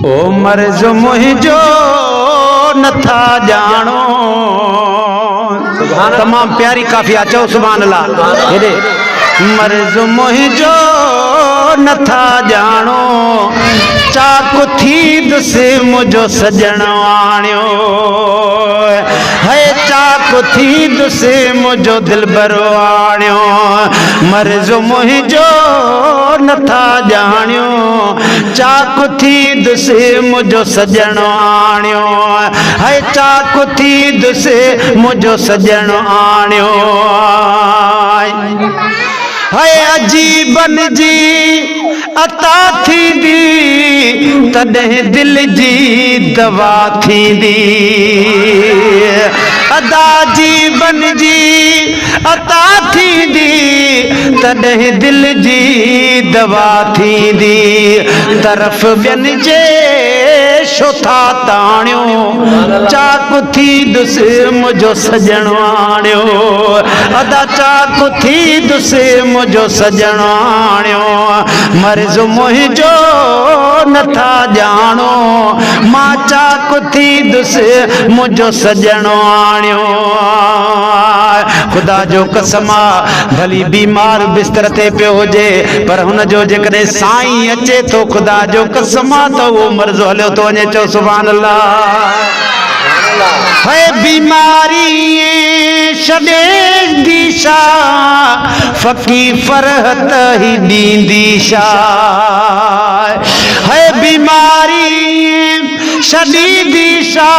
ओ मर्ज़ मुझो नथा जानो। तमाम प्यारी काफिया चो सुभान अल्लाह। हेॾे मर्ज़ मुझो नथा जानो चाकु थी दुसे मुझो सजण आणियो है चाकु थी दुसे मुझो दिलबर आणियो मर्ज़ मुझो नथा जानियो चाकु थी दुसे मुझो सजण आणियो है चाकु थी दुसे मुझो सजण आणियो है अजीबन जी अता थींदी तॾहिं दिल जी दवा थींदी अदा जीवन जी अता थींदी तॾहिं दिल जी दवा थींदी तरफ़ ॿियनि जे छो था ताणियो चाकु थी दुसे मुझो सजण आणियो अदा चाकु थी दुसे मुझो सजण आणियो मर्ज़ मुझो नथा जानो मां चाकु थी दुसे मुझो सजण आणियो ख़ुदा जो कसम भली बीमार बिस्तर ते पियो हुजे पर हुन जो जेकॾहिं साईं अचे थो ख़ुदा जो कसम त उहो मर्ज़ हलियो थो वञे चओ सुभान अल्लाह है बीमारी छॾे दिशा फ़क़ी फरहत ही ॾींदी छा है बीमारी छॾी दिशा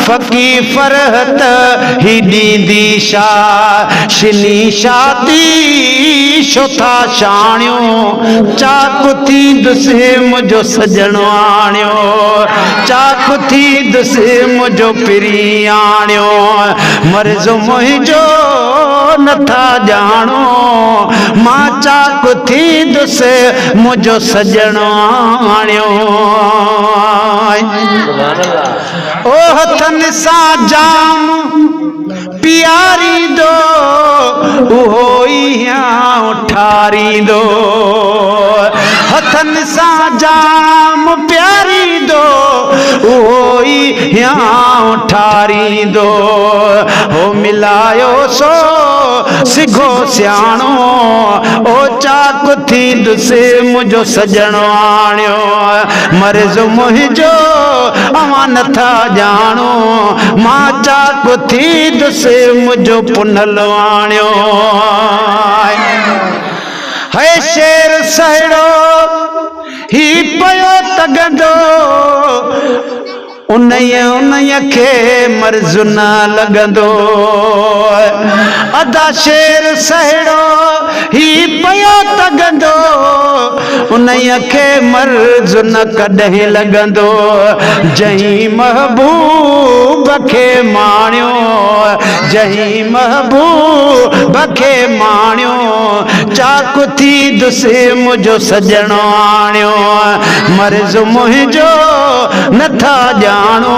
फ़क़ी फरहत ही ॾींदी छा शिनी शादी छो था छाणियो चाकु थी दुसे मुझो सजण आणियो चाकु थी दुसे मुझो पिरी आणियो मर्ज़ मुझो नथा जानो मां चाकु थी दुसे मुझो सजण आणियो ओ हथनि सां जाम पियारींदो उहो ई ठारींदो हथनि सां जाम प्यारींदो उहो ई ठारींदो हो मिलायो सो सिघो सियाणो ओ चाकु थी दुसे मुझो सजण आणियो मर्ज़ मुझो अवां नथा जानो मां चाकु थी दुसे मुझो पुनल आणियो है शेर सहिड़ो ही पयो तगंदो उन्हीअ खे मर्ज़ न लॻंदो अदा शेर सहिड़ो ही पयो तगंदो उन्हीअ खे मर्ज़ न कॾहिं लॻंदो जंहिं महबूब खे माणियो जंहिं महबूब खे माणियो चाकु थी दुसे मुझो सजण आणियो मर्ज़ मुझो नथा जानो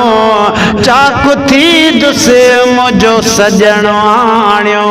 चाकु थी दुसे मुझो सजण आणियो